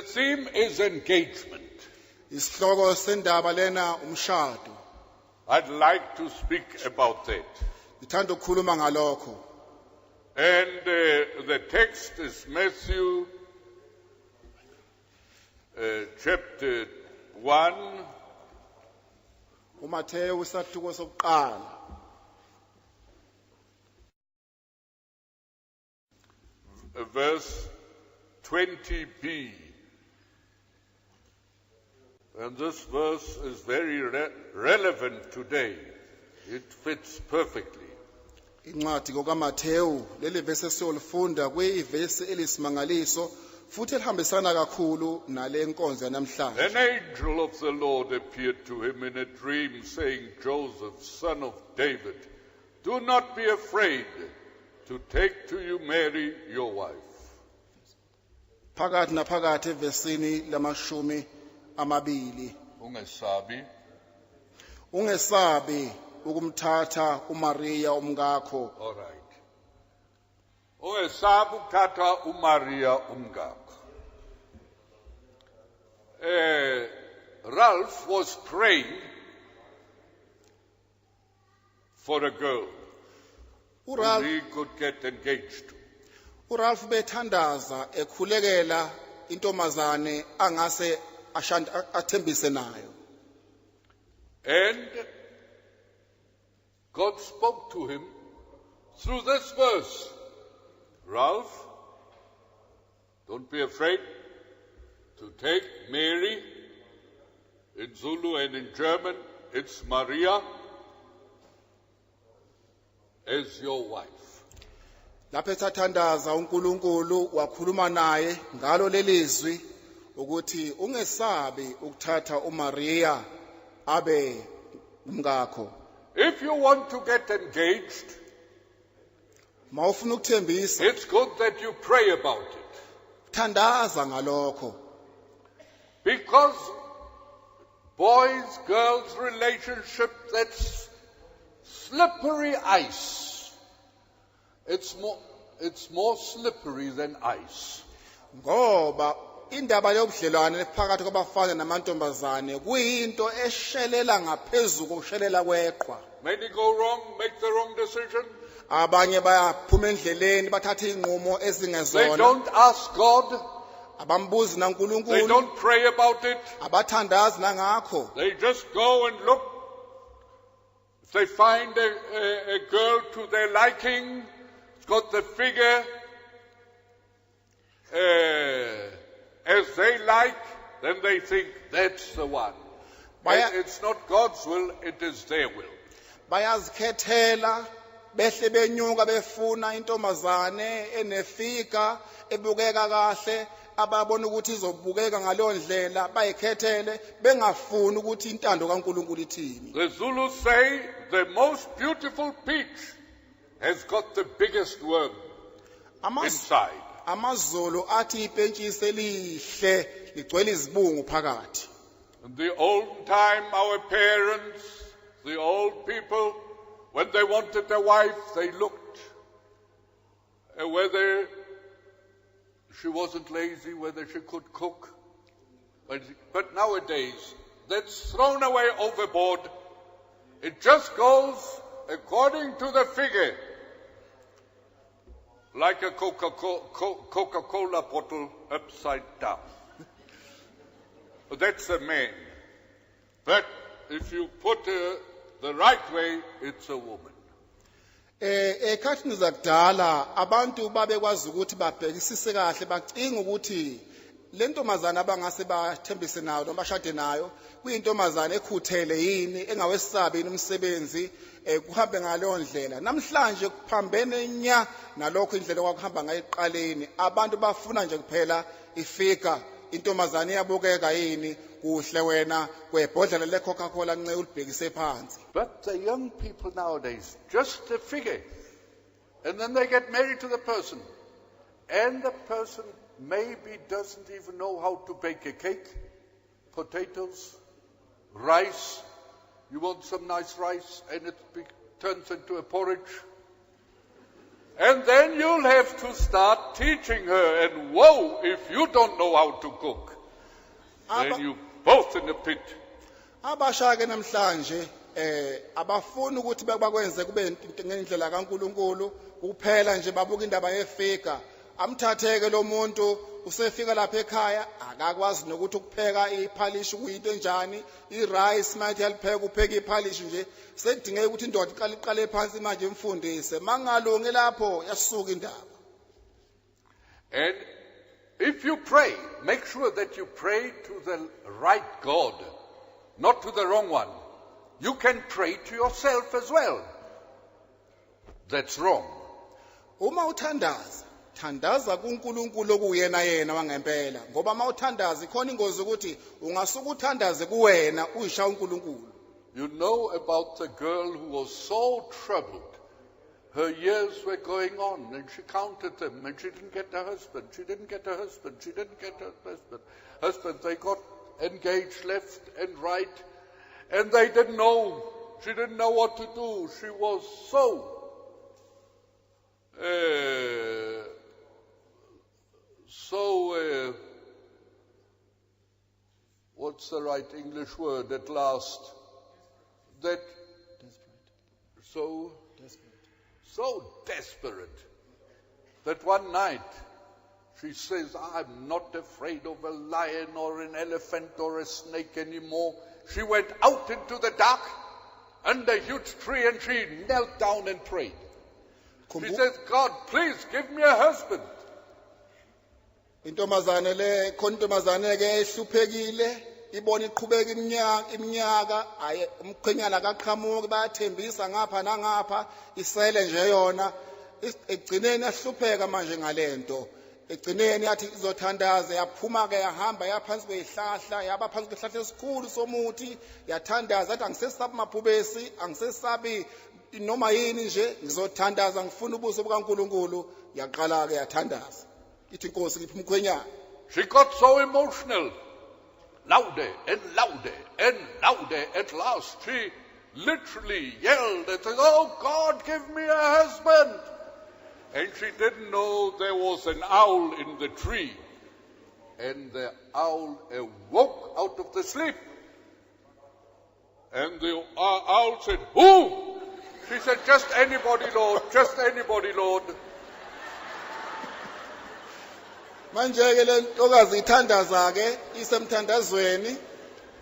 The theme is engagement. Isihloko sendaba lena umshado. I'd like to speak about that. Ngithanda ukukhuluma ngalokho. And the text is Matthew chapter 1, uMathewu isahluko sokuqala. verse 20b. And this verse is very relevant today. It fits perfectly. Incwadi kaMathewu leli verse esiyolifunda kuyivesi elisimangaliso futhi elihambisana kakhulu nale nkonzo yanamhlanje. An angel of the Lord appeared to him in a dream, saying, Joseph, son of David, do not be afraid to take to you Mary, your wife. Phakathi naphakathi evesini lamashumi amabili. Ungesabi ukumthatha uMaria umkakho. All right. Ungesabi ukuthatha uMaria umkakho. Ralph was praying for a girl who he could get engaged to. uRalph bethandaza ekhulekela intombazane angase athembise nayo. And God spoke to him through this verse. Ralph, don't be afraid to take Mary. In Zulu and in German, it's Maria as your wife. Lapho ethathandaza uNkulunkulu wakhuluma naye ngalo lelizwi ukuthi ungesabi ukuthatha uMaria abe umkakho. If you want to get engaged, Mawufuna ukuthembisa, it's good that you pray about it. thandaza ngalokho. Because boys, girls relationship, that's slippery ice. It's more slippery than ice. Ngoba indaba yobudlelwane phakathi kwabafana namantombazane kuyinto eshelela ngaphezulu kokushelela kweqhwa. Many go wrong, make the wrong decision. Abanye bayaphuma endleleni bathatha inqumo They ezingezona. don't ask God. Abambuzi They naNkulunkulu, don't pray about it. abathandazi nangakho. They just go and look. If they find a girl to their liking, it's got the figure as they like, then they think that's the one. And it's not God's will, it is their will. Bayazikhethela behle benyuka befuna intombazane enefika ebukeka kahle ababona ukuthi izobukeka ngaleyo ndlela bayikhethele bengafuni ukuthi intando kaNkulunkulu ithini. The Zulus say the most beautiful peach has got the biggest worm inside. AmaZulu athi ipentshisi elihle ligcwele izibungu phakathi. In the old time, our parents, the old people, when they wanted a wife, they looked whether she wasn't lazy, whether she could cook. But nowadays, that's thrown away overboard. It just goes according to the figure. Like a Coca-Cola bottle upside down. That's a man. But if you put the right way, it's a woman. Ekhathini zakudala abantu babekwazi ukuthi babhekisise kahle bacinga ukuthi le ntombazane abangase bathembise nayo noma bashade nayo kuyintombazane ekhuthele yini engawesabi yini umsebenzi kuhambe ngaleyo ndlela. Namhlanje kuphambene nya nalokho indlela kwakuhamba ngayiqaleni. Abantu bafuna nje kuphela ifika intombazane iyabukeka yini kuhle wena kwebhodlela leCoca-Cola nceke ulibhekise phansi. But the young people nowadays, just a figure. And then they get married to the person. And the person maybe doesn't even know how to bake a cake, potatoes, rice. You want some nice rice and it turns into a porridge. And then you'll have to start teaching her. And whoa, if you don't know how to cook, then you both in the pit. Abasha ke namhlanje abafuni ukuthi bakwenze kube ngendlela kaNkuluNkulu kuphela nje babuka indaba yefika. Amthatheke lo muntu usefika lapha ekhaya akakwazi nokuthi ukupheka iphalishi kuyinto enjani, irice manje yalipheka upheka iphalishi nje sekudingeka ukuthi indoda iqale phansi manje imfundise mangalungi lapho yasuka indaba. And if you pray, make sure that you pray to the right God, not to the wrong one. You can pray to yourself as well. That's wrong. Uma uthandaza thandaza kuNkulunkulu okuyena yena wangempela ngoba mawuthandaza ikhona ingozi ukuthi ungasuka uthandaze kuwena uyisha uNkulunkulu. You know about the girl who was so troubled. Her years were going on and she counted them and she didn't get a husband. She didn't get a husband. She didn't get a husband. They got engaged left and right and they didn't know. She didn't know what to do. She was so what's the right English word at last? That so desperate that one night she says, I'm not afraid of a lion or an elephant or a snake anymore. She went out into the dark under a huge tree and she knelt down and prayed. She says, God, please give me a husband. Intombazane le kontombazane ke ehluphekile ibona iqhubeka iminyaka umkhwenyana akaqhamuki bayathembisa ngapha nangapha isele nje yona egcineni ahlupheka manje ngalento egcineni yathi izothandaza yaphuma ke yahamba yaphansi kwezihlahla yaba phansi kwezihlahla esikhulu somuthi yathandaza athi angisesabi maphubesi angisesabi noma yini nje ngizothandaza ngifuna ubuso bukaNkuluNkulu yaqala ke yathandaza ithi inkosi ngiphi umkhwenyana. She got so emotional, louder and louder and louder. At last she literally yelled and said, oh God, give me a husband. And she didn't know there was an owl in the tree. And the owl awoke out of the sleep. And the owl said, who? She said, just anybody, Lord, just anybody, Lord. Manje ke le ntokazi ithandaza ke isemthandazweni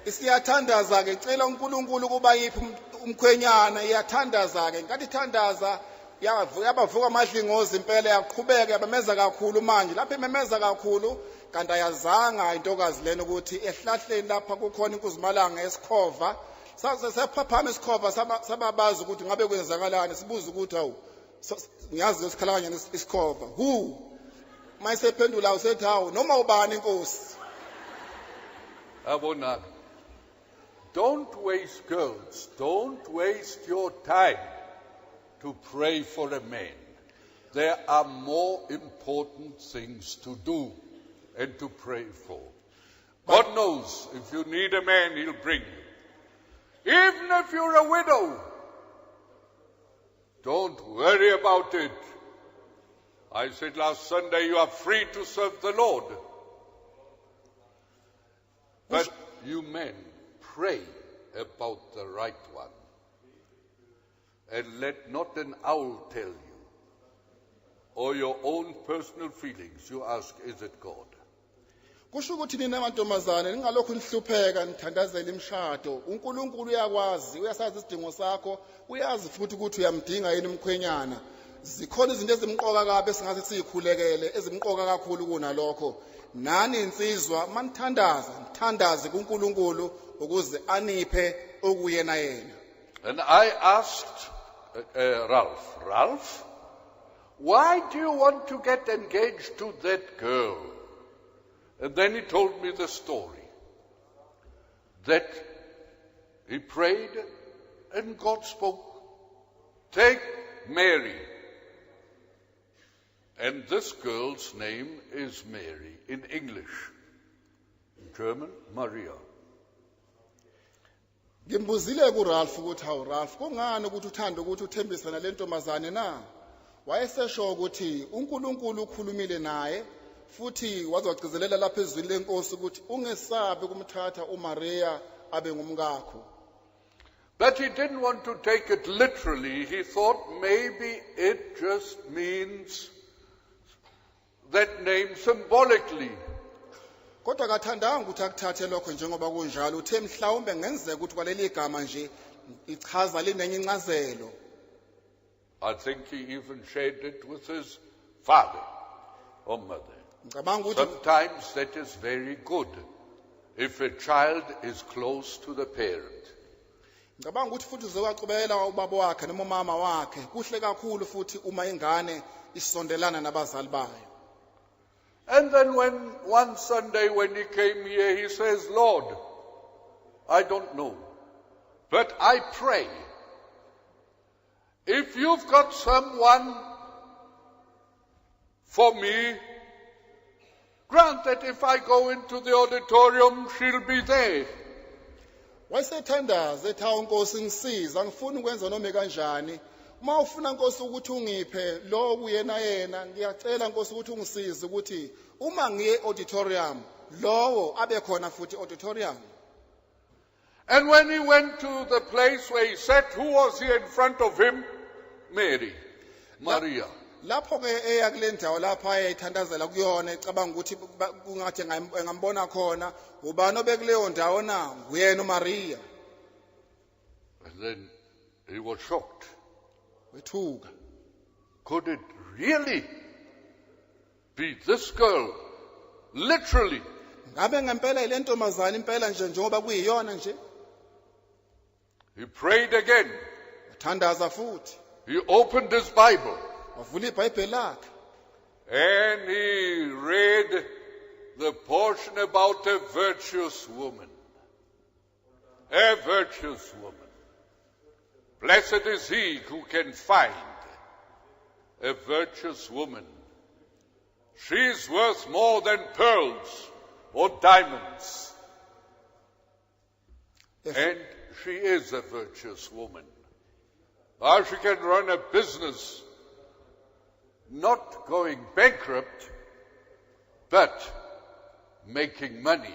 isiyathandaza ke cela uNkulunkulu kuba yiphi umkhwenyana iyathandaza ke ngathi ithandaza yabavuka amadlingozi impela yaqhubeka yabameza kakhulu manje lapho ememeza kakhulu kanti ayazanga intokazi lena ukuthi ehlahleni lapha kukhona inkuzimalanga esikhova sasephaphama isikhova sababaza ukuthi ngabe kwenzakalani sibuza ukuthi awu ngiyazi lesikhalakanya isikhova who mayisephendula usethi hawu noma ubani inkosi. Abona, don't waste girls, don't waste your time to pray for a man. There are more important things to do and to pray for. God knows if you need a man, he'll bring you. Even if you're a widow, don't worry about it. I said last Sunday, you are free to serve the Lord. But you men, pray about the right one. And let not an owl tell you, or your own personal feelings. You ask, is it God? Kusho ukuthi nina mantombazane ningalokhu nihlupheka nithandazela imshado uNkulunkulu uyakwazi uyasazi isidingo sakho uyazi futhi ukuthi uyamdinga yini umkhwenyana zikhona izinto ezimqoka kabe singathi siyikhulekele ezimqoka kakhulu kunalokho nani insizwa manithandaza nithandaze kuNkulunkulu ukuze aniphe okuyena yena. And I asked Ralph, why do you want to get engaged to that girl? And then he told me the story that he prayed and God spoke, take Mary. And this girl's name is Mary in English. In German, Maria. Ngimbuzile kuRalph ukuthi hawu Ralph kungani ukuthi uthanda ukuthi uthembise nale ntombazane na wayesesho ukuthi uNkulunkulu ukhulumile naye futhi wazogcizelela lapha ezwini lenkosi ukuthi ungesabi kumthatha uMaria abe ngumkakho. But he didn't want to take it literally. He thought maybe it just means that name symbolically. Kodwa kathandanga ukuthi akuthathe lokho njengoba kunjalo, uthe mhlawumbe ngenzeka ukuthi kwaleli gama nje ichaza linenye incazelo. I think he even shared it with his father or mother. Sometimes that is very good if a child is close to the parent. Ngicabanga ukuthi futhi uzowaqhubekela ubaba wakhe noma umama wakhe kuhle kakhulu futhi uma ingane isondelana nabazali bayo. And then one Sunday when he came here, he says, Lord, I don't know, but I pray, if you've got someone for me, grant that if I go into the auditorium, she'll be there. Wasethandaza ethi hawu Nkosi ngisiza ngifuna ukwenza noma kanjani uma ufuna Nkosi ukuthi ungiphe lo kuyena ngiyacela Nkosi ukuthi ungisize ukuthi uma ngiye auditorium lowo abe khona futhi auditorium. And when he went to the place where he sat, who was here in front of him? Maria. Lapho ke eya kule ndawo lapha ayethandazela kuyona ecabanga ukuthi kungathi engambona khona ubani obekuleyo ndawo na uyena uMaria. And then he was shocked. Wethuka. Could it really be this girl? Literally. Ngabe ngempela ile ntombazana impela nje njengoba kuyiyona nje. He prayed again. Wathandaza futhi. He opened his Bible. Wavula iBhayibheli lakhe. And he read the portion about a virtuous woman. A virtuous woman. Blessed is he who can find a virtuous woman. She is worth more than pearls or diamonds. And she is a virtuous woman. How she can run a business, not going bankrupt, but making money.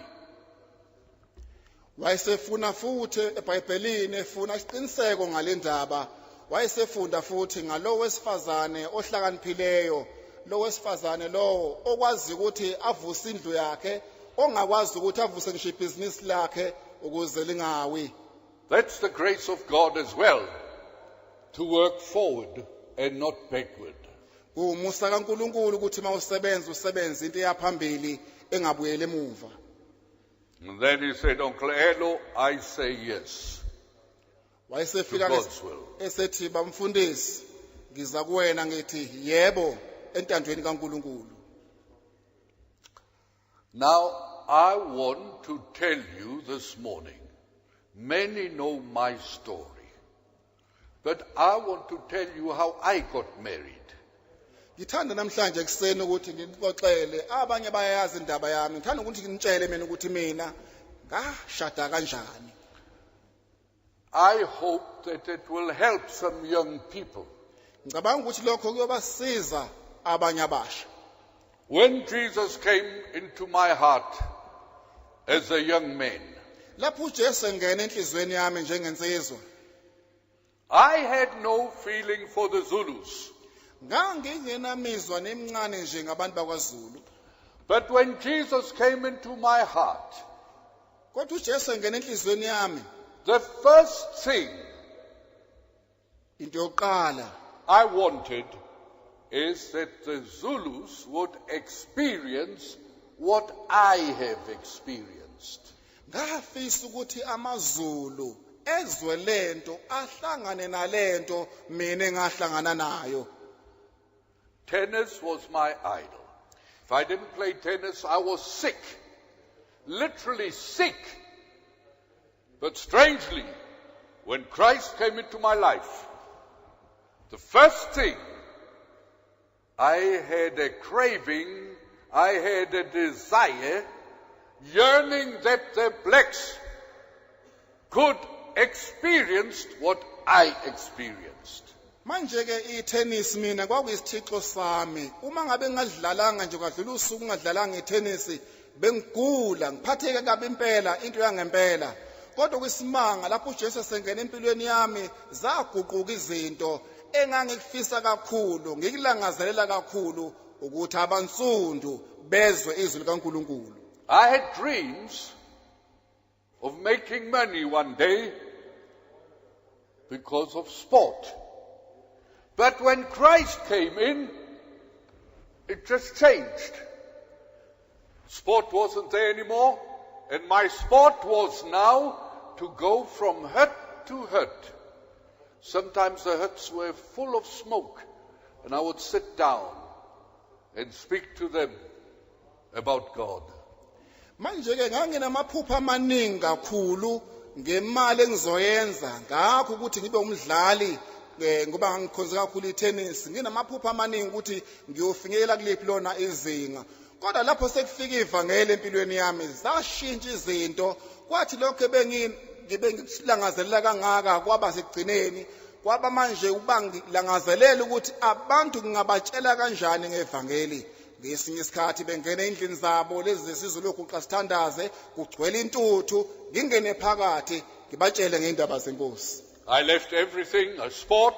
Wayesefuna futhi eBhayibhelini efuna isiqiniseko ngalendaba. Wayesefunda futhi ngalo wesifazane ohlakaniphileyo, lo wesifazane lo okwazi ukuthi avuse indlu yakhe, ongakwazi ukuthi avuse ngisho ibhizinisi lakhe ukuze lingawi. That's the grace of God as well, to work forward and not backward. Umusa kaNkulunkulu ukuthi usebenza into yaphambili engabuyeli emuva. And then he said, Uncle Erlo, I say yes. Wayesefika God's will. esethi bamfundisi ngiza kuwena ngithi yebo entandweni kaNkulunkulu. Now I want to tell you this morning, many know my story, but I want to tell you how I got married. Ngithanda namhlanje ekseni ukuthi ngixoxele abanye bayayazi indaba yami. Ngithanda ukuthi ngintshele mina ukuthi mina ngashada kanjani. I hope that it will help some young people. Ngicabanga ukuthi lokho kuyobasiza abanye abasha. When Jesus came into my heart as a young man, Lapho uJesu engena enhlizweni yami njengensizwa, I had no feeling for the Zulus. ngangingenamizwa nemncane nje ngabantu bakwaZulu. But when Jesus came into my heart, Kodwa uJesu engena enhlizweni yami, the first thing into yokuqala I wanted is that the Zulus would experience what I have experienced. ngafisa ukuthi amaZulu ezwe lento ahlangane nalento mina engahlangana nayo. Tennis was my idol. If I didn't play tennis, I was sick. Literally sick. But strangely, when Christ came into my life, the first thing, I had a craving, I had a desire, yearning that the blacks could experience what I experienced. Manje ke itennis mina kwakuyisithixo sami. Uma ngabe ngadlalanga nje kwadlula usuku ngadlalanga itennis bengigula ngiphatheke kabi impela into yangempela. Kodwa kwisimanga lapho uJesu esengena empilweni yami zaguquka izinto engangikufisa kakhulu ngikulangazelela kakhulu ukuthi abansundu bezwe izwi likaNkulunkulu. I had dreams of making money one day because of sport. But when Christ came in, it just changed. Sport wasn't there anymore, and my sport was now to go from hut to hut. Sometimes the huts were full of smoke, and I would sit down and speak to them about God. Manje ke nganginamaphupho amaningi kakhulu ngemali engizoyenza ngakho ukuthi ngibe umdlali ngoba ngikhonze kakhulu itennis nginamaphupho amaningi ukuthi ngiyofinyelela kuliphi lona izinga. Kodwa lapho sekufika ivangeli empilweni yami zashintsha izinto kwathi lokho ngilangazelela kangaka kwaba sekugcineni kwaba manje uba ngilangazelela ukuthi abantu ngingabatshela kanjani ngevangeli. Ngesinye isikhathi bengena endlini zabo lezi zesizwe lokuqa sithandaze kugcwele intuthu ngingene phakathi ngibatshele ngeindaba zenkosi. I left everything, a sport.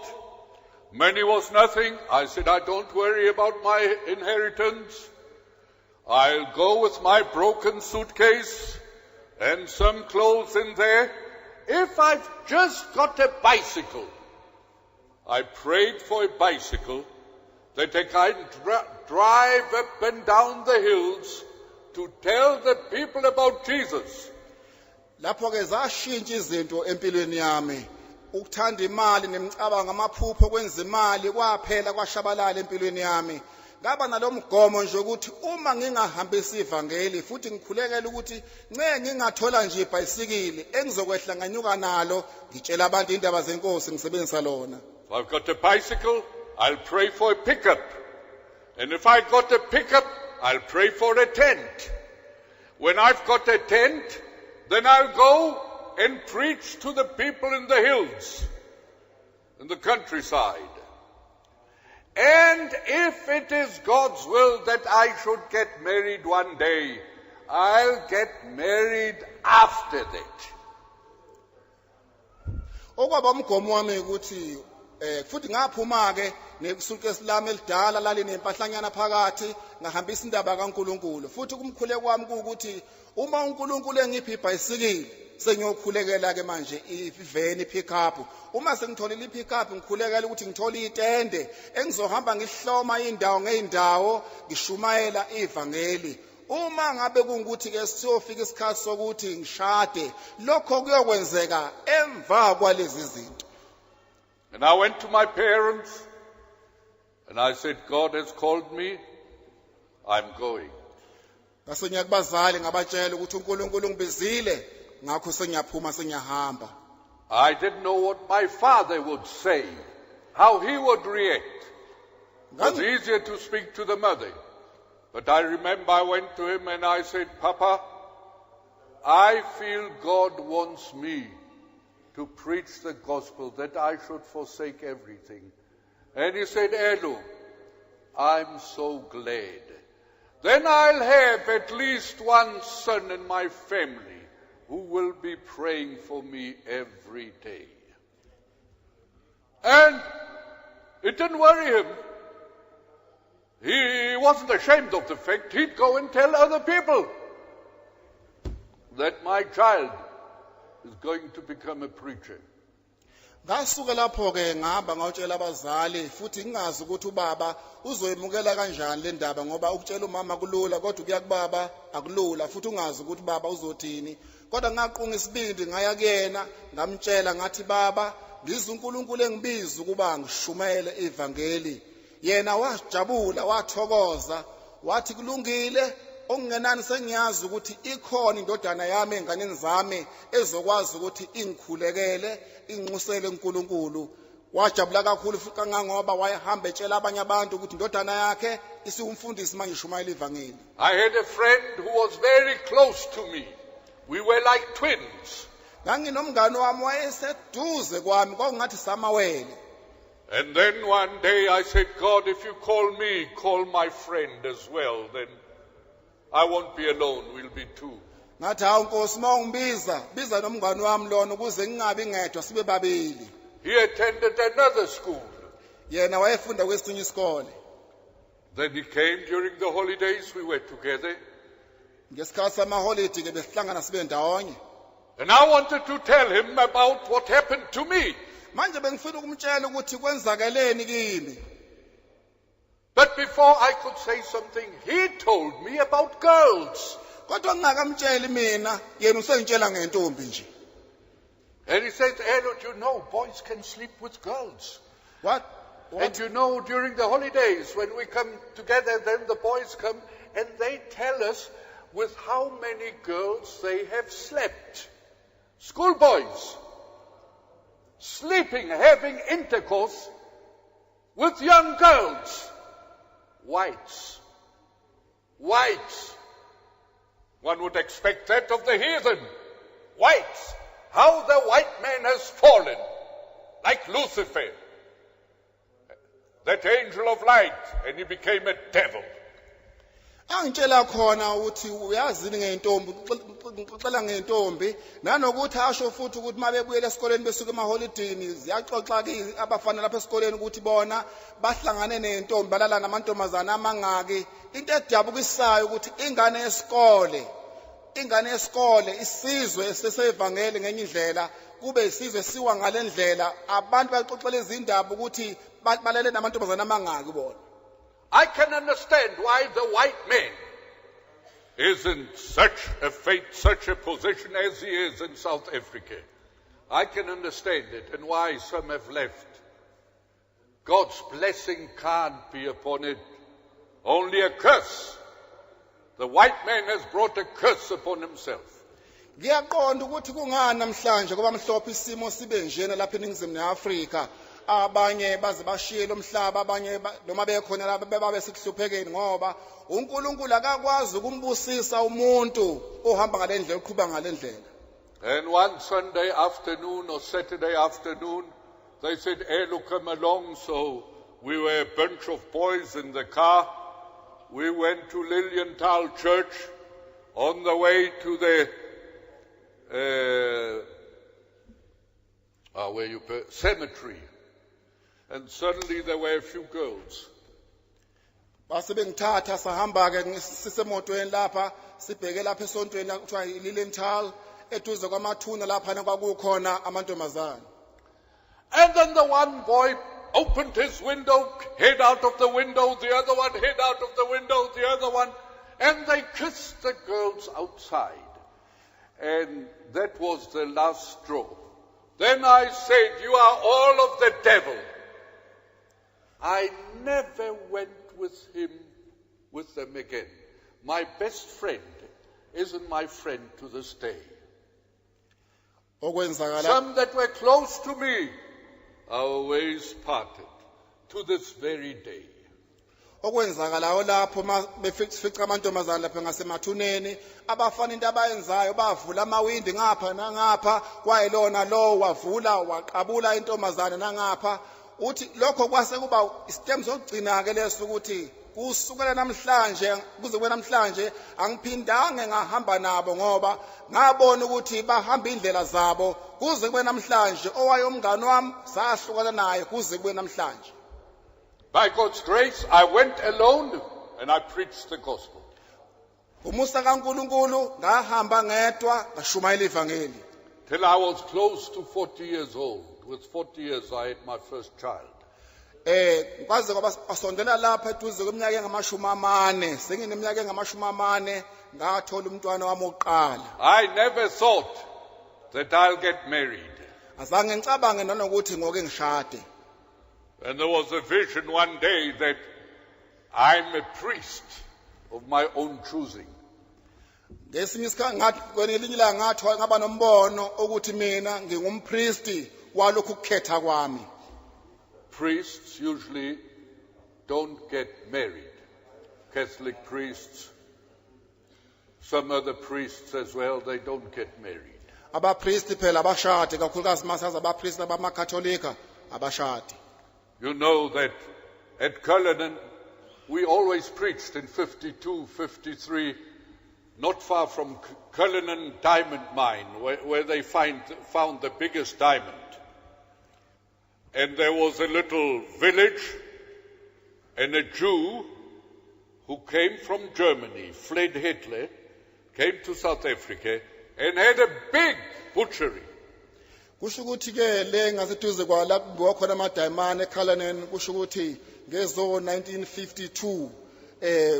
Money was nothing. I said, I don't worry about my inheritance. I'll go with my broken suitcase and some clothes in there. If I've just got a bicycle, I prayed for a bicycle that I can drive up and down the hills to tell the people about Jesus. Lapho ke zashintsha izinto empilweni yami. Ukuthanda imali nemicabanga amaphupho kwenza imali kwaphela kwashabalala empilweni yami. Ngaba nalomgomo nje ukuthi uma ngingahambisa ivangeli futhi ngikhulekela ukuthi ngingathola nje ibhayisikili engizokwehla nganyuka nalo ngitshela abantu indaba zenkosi ngisebenzisa lona. If I've got a bicycle, I'll pray for a pickup. And if I've got a pickup, I'll pray for a tent. When I've got a tent, then I'll go and preach to the people in the hills, in the countryside. And if it is God's will that I should get married one day, I'll get married after that. Okwaba umgomo wami ukuthi futhi ngaphuma ke nesuitcase lami elidala lali nempahlanyana phakathi ngahambisa indaba kaNkuluNkulu futhi kumkhuleko kwami ukuthi uma uNkulunkulu engiphi ibhayisikili sengiyokhulekela ke manje iveni pickup uma sengitholile ipickup ngikhulekela ukuthi ngithole itende engizohamba ngihloma indawo ngeindawo ngishumayela ivangeli. Uma ngabe kungukuthi ke siyofika isikhathi sokuthi ngishade lokho kuyokwenzeka emva kwalezi zinto. And I went to my parents and I said, God has called me, I'm going. Ngase ngiyakubazali ngabatshela ukuthi uNkulunkulu ngibizile ngakho sengiyaphuma sengiyahamba. I didn't know what my father would say, how he would react. It was easier to speak to the mother. But I remember I went to him and I said, Papa, I feel God wants me to preach the gospel, that I should forsake everything. And he said, Erlo, I'm so glad. Then I'll have at least one son in my family who will be praying for me every day. And it didn't worry him. He wasn't ashamed of the fact. He'd go and tell other people that my child is going to become a preacher. Ngasuka lapho ke ngihamba ngawutshela abazali futhi ngingazi ukuthi ubaba uzoyimukela kanjani le ndaba ngoba ukutshela umama kulula kodwa kuya kubaba akulula futhi ungazi ukuthi baba uzothini. Kodwa ngaqunga isibindi ngaya kuyena ngamtshela ngathi baba ngizwe uNkulunkulu engibiza ukuba ngishumayele ivangeli. Yena wajabula wathokoza wathi kulungile okungenani sengiyazi ukuthi ikhona indodana yami enganeni zami ezokwazi ukuthi ingikhulekele inginxusele uNkulunkulu. Wajabula kakhulu futhi kangangoba wayehamba etshela abanye abantu ukuthi indodana yakhe isiwumfundisi manje ishumayela ivangeli. I had a friend who was very close to me. We were like twins. Nganginomngane wami wayeseduze kwami kwakungathi samawele. And then one day I said, God, if you call me, call my friend as well, then I won't be alone, we'll be two. ngathi hawu Nkosi mawungibiza biza nomngane wami lona ukuze ngingabi ngedwa sibe babili. He attended another school. Yena wayefunda kwesinye isikole. Then he came during the holidays, we were together. Ngesikhathi samaholide ke besihlangana sibe ndawonye. And I wanted to tell him about what happened to me. Manje bengifuna ukumtshela ukuthi kwenzakaleni kimi. But before I could say something, he told me about girls. Kodwa ngingakamtsheli mina yena usengitshela ngentombi nje. And he said, Erlo, you know, boys can sleep with girls. What? And you know, during the holidays, when we come together, then the boys come and they tell us with how many girls they have slept. Schoolboys. Sleeping, having intercourse with young girls. Whites. Whites. One would expect that of the heathen. Whites. How the white man has fallen. Like Lucifer. That angel of light. And he became a devil. Angitshela khona ukuthi uyazini ngentombi uxoxela ngentombi nanokuthi asho futhi ukuthi mabebuyela esikoleni besuka emaholidini ziyaxoxa ke abafana lapha esikoleni ukuthi bona bahlangane nentombi balala namantombazana amangaki into edabukisayo ukuthi ingane yesikole isizwe sesevangeli ngenye indlela kube isizwe siwa ngalendlela abantu baxoxela izindaba ukuthi balale namantombazana amangaki bona. I can understand why the white man is in such a fate, such a position as he is in South Africa. I can understand it and why some have left. God's blessing can't be upon it, only a curse. The white man has brought a curse upon himself. Ngiyaqonda ukuthi kungani namhlanje ngoba mhlophe isimo sibe njena lapha eNingizimu neAfrika. Abanye baze bashiye lomhlaba abanye noma bekhona laba bebabe sikuhluphekeni ngoba uNkulunkulu akakwazi ukumbusisa umuntu ohamba ngalendlela oqhubeka ngalendlela. And one Sunday afternoon or Saturday afternoon they said, Erlo, come along. So we were a bunch of boys in the car. We went to Lilienthal Church on the way to the cemetery. And suddenly there were a few girls. Base bengithatha sahamba ke sisemotweni lapha sibheke lapha esontweni kuthiwa iLilienthal eduze kwamathuna lapha kwakukhona amantombazana. And then the one boy opened his window, head out of the window, the other one head out of the window, the other one, and they kissed the girls outside. And that was the last straw. Then I said, you are all of the devil. I never went with them again. My best friend isn't my friend to this day. Some that were close to me, our ways parted to this very day. Okwenzakalayo lapho befica amantombazana lapha ngasemathuneni abafana into abayenzayo bavula amawindi ngapha nangapha kwayelona lo wavula waqabula intombazana nangapha uthi lokho kwase kuba istem sokugcina ke leso ukuthi kusukela namhlanje kuze kube namhlanje angiphindanga ngahamba nabo ngoba ngabona ukuthi bahamba indlela zabo kuze kube namhlanje owayomngane wami sahlukana naye kuze kube namhlanje. By God's grace, I went alone and I preached the gospel. Umusa kaNkulunkulu ngahamba ngedwa ngashumayela ivangeli. Till I was close to 40 years old. With 40 years, I had my first child. Kwaze kwasondela lapha eduze kweminyaka engamashumi sengineminyaka engamashumi ngathola umntwana wami oqala. I never thought that I'll get married. Azange ngicabange nanokuthi ngoke ngishade. And there was a vision one day that I'm a priest of my own choosing. Ngesinye isikhathi ngathi kwelinye ilanga ngathi ngaba nombono ukuthi mina ngingumpristi walokhu ukukhetha kwami. Priests usually don't get married. Catholic priests, some other priests as well, they don't get married. Abapristi phela abashadi kakhulukazi masazi abapristi abamakatholika abashadi. You know that at Cullinan, we always preached in 52, 53, not far from Cullinan diamond mine, where they found the biggest diamond. And there was a little village, and a Jew who came from Germany, fled Hitler, came to South Africa, and had a big butchery. kusho ukuthi ke le ngaseduze kwala kukhona amadayimane eCullinan kusho ukuthi ngezo 1952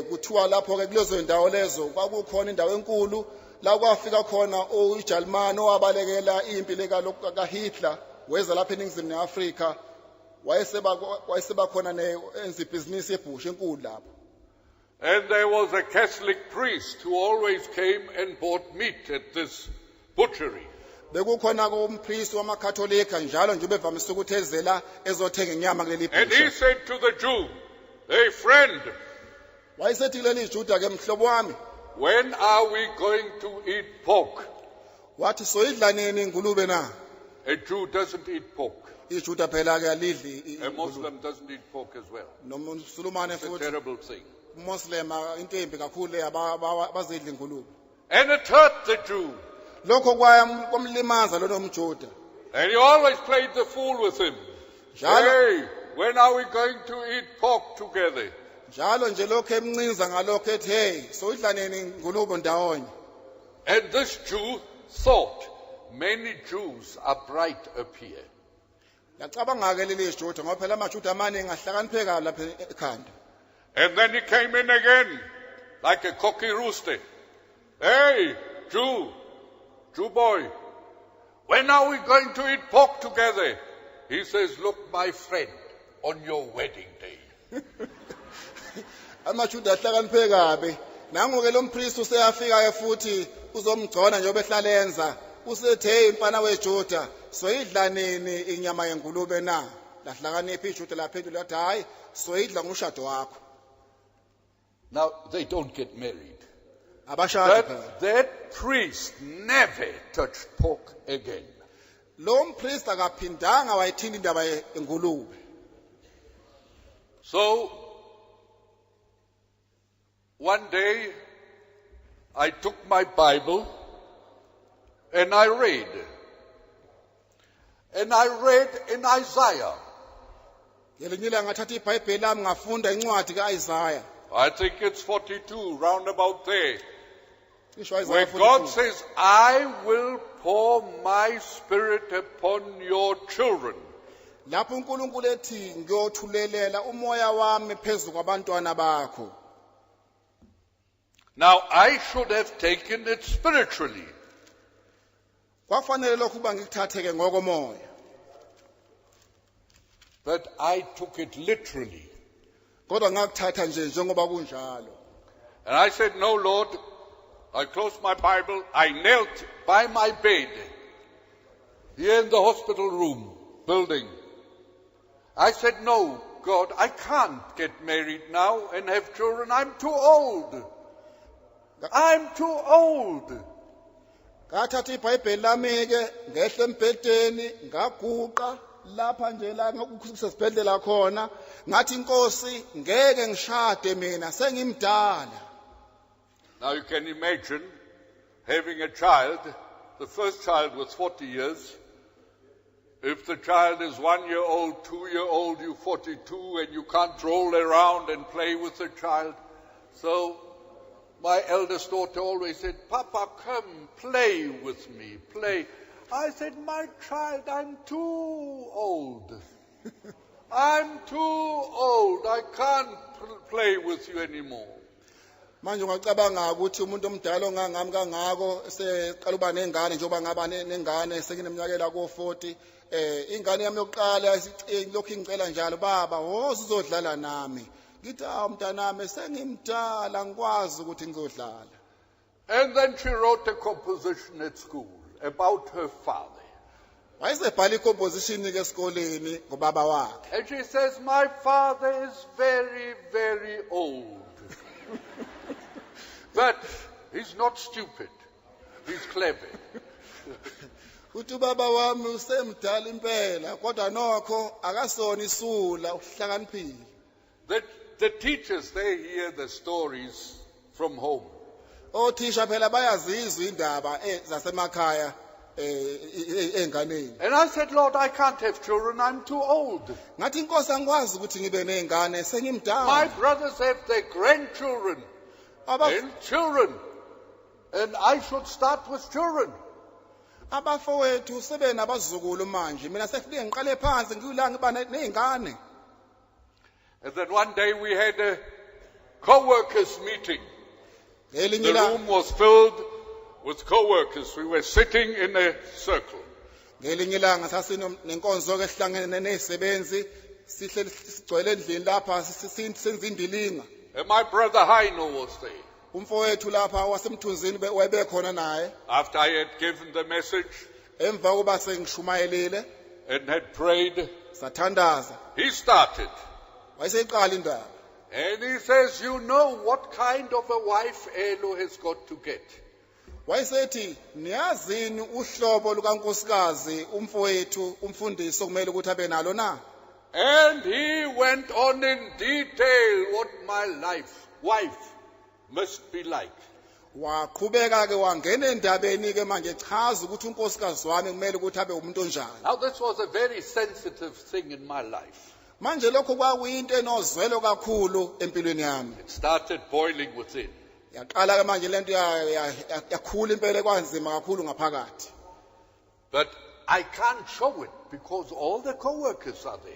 kuthiwa lapho ke kulezo ndawo lezo kwakukhona indawo enkulu la kwafika khona uJalimani owabalekela impi lekalokhu kaHitler weza lapha eNingizimu neAfrika wayeseba khona enza ibhizinisi yebhusha enkulu lapho. And there was a Catholic priest who always came and bought meat at this butchery. Bekukhona umpriest wamakatholika njalo nje bevamise ukuthi ezela ezothenga inyama kuleli And he bhusha. said to the Jew, "Hey friend, Wayesethi kuleli Juda ke mhlobo wami when are we going to eat pork?" wathi soyidla nini ingulube na? A Jew doesn't eat pork. IJuda phela ke alidli A Muslim doesn't eat pork as well. nomsulumane It's a futhi terrible thing. Muslim into embi kakhulu abazidla ingulube. And it hurt the Jew. Lokho kwamlimaza lo nomjuda. And he always played the fool with him. Njalo Hey, when are we going to eat pork together? njalo nje lokho emncinza ngalokho ethi hey soyidla nini ingulube ndawonye. And this Jew thought, many Jews are bright up here. Yacabanga ke leli Juda ngoba phela amaJuda amaningi ahlakanipheka lapha ekhanda. And then he came in again, like a cocky rooster. Hey, Jew boy, when are we going to eat pork together? He says, look, my friend, on your wedding day. AmaJuda ahlakanipheka kabi. Nangu ke lo mpriest useyafika ke futhi uzomgcona njengoba ehlalenza. Usethi hey mfana weJuda, soyidla nini inyama yengulube na? Lahlakaniphi iJuda laphendula lathi hayi, soyidla ngomshado wakho. Now, they don't get married. Abashadi phela. But that priest never touched pork again. Lo mpriest akaphindanga wayithinta indaba yengulube. So, one day, I took my Bible and I read. And I read in Isaiah. Ngelinye ilanga ngathatha iBhayibheli lami ngafunda incwadi kaIsaya. I think it's 42, round about there. Isho Where Isaya God 42. says, I will pour my spirit upon your children. Lapho uNkulunkulu ethi ngiyothulelela umoya wami phezu kwabantwana bakho. Now, I should have taken it spiritually. Kwafanele lokhu kuba ngikuthatheke ngokomoya. But I took it literally. Kodwa ngakuthatha nje njengoba kunjalo. And I said, no, Lord. I closed my Bible. I knelt by my bed here in the hospital room building. I said, no, God, I can't get married now and have children. I'm too old. I'm too old. Ngathatha iBhayibheli lami ke ngehla embhedeni ngaguqa lapha nje la ngokusesibhedlela khona ngathi inkosi ngeke ngishade mina sengimdala. Now you can imagine having a child. The first child was 40 years. If the child is 1 year old, 2 year old, you're 42 and you can't roll around and play with the child. So my eldest daughter always said, Papa, come play with me, play. I said, my child, I'm too old. I'm too old. I can't play with you anymore. Manje ungacabanga ukuthi umuntu omdala ongangami kangako seqala uba nengane njengoba ngaba nengane sekineminyaka ko 40 ingane yami yokuqala lokhu ingicela njalo baba woza uzodlala nami ngithi mntanami sengimdala ngikwazi ukuthi ngizodlala. And then she wrote a composition at school about her father. Wayesebhala icomposition ke esikoleni ngobaba wakhe. And she says, my father is very, very old. But he's not stupid. He's clever. uthi ubaba wami usemdala impela kodwa nokho akasona isula uhlakaniphile. The teachers, they hear the stories from home. Othisha phela bayazizwa indaba zasemakhaya enganeni. And I said, Lord, I can't have children, I'm too old. Ngathi inkosi angikwazi ukuthi ngibe nezingane My sengimdala. brothers have their grandchildren and children. And I should start with children. Abafowethu sebe nabazukulu manje mina sefike ngiqale phansi ngiyila ngiba nezingane. And then one day we had a co-workers meeting. The room was filled with co-workers. We were sitting in a circle. Ngelinye ilanga sasinenkonzo ke sihlangene nezisebenzi sihleli sigcwele endlini lapha senza indilinga. And my brother Heino was there. Umfowethu lapha wasemthunzini wayebekhona naye. After I had given the message Emva kokuba sengishumayelile and had prayed, sathandaza he started. wayeseqala indaba. And he says, you know what kind of a wife Erlo has got to get. Wayesethi niyazini uhlobo lukankosikazi umfowethu umfundisi okumele ukuthi abe nalo na. And he went on in detail what my wife must be like. Waqhubeka ke wangena endabeni ke manje chaza ukuthi unkosikazi wami kumele ukuthi abe umuntu onjani. Now this was a very sensitive thing in my life. Manje lokho kwakuyinto enozwelo kakhulu empilweni yami. It started boiling within. Yaqala ke manje lento yakhula impela kwanzima kakhulu ngaphakathi. But I can't show it because all the co-workers are there.